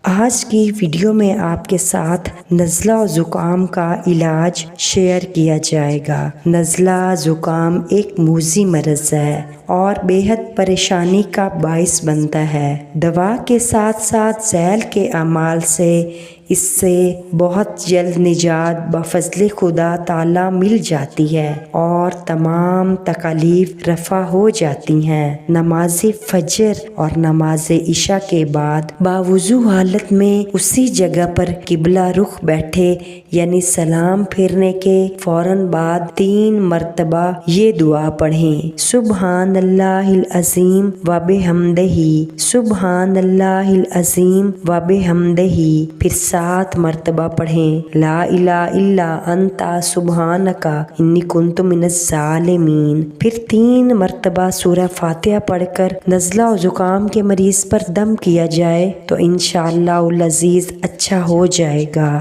آج کی ویڈیو میں آپ کے ساتھ نزلہ و زکام کا علاج شیئر کیا جائے گا۔ نزلہ زکام ایک موذی مرض ہے اور بے حد پریشانی کا باعث بنتا ہے۔ دوا کے ساتھ ساتھ ذیل کے اعمال سے اس سے بہت جلد نجات بفضل خدا تعالی مل جاتی ہے اور تمام تکالیف رفع ہو جاتی ہیں۔ نماز فجر اور نماز عشاء کے بعد باوضو حالت میں اسی جگہ پر قبلہ رخ بیٹھے یعنی سلام پھیرنے کے فوراً بعد 3 مرتبہ یہ دعا پڑھیں: سبحان اللہ العظیم و بحمدہ، سبحان اللہ العظیم و بحمدہ۔ پھر 7 مرتبہ پڑھیں: لا الہ الا انت سبحانک انی کنت من الظالمین۔ پھر 3 مرتبہ سورہ فاتحہ پڑھ کر نزلہ و زکام کے مریض پر دم کیا جائے تو انشاءاللہ العزیز اچھا ہو جائے گا۔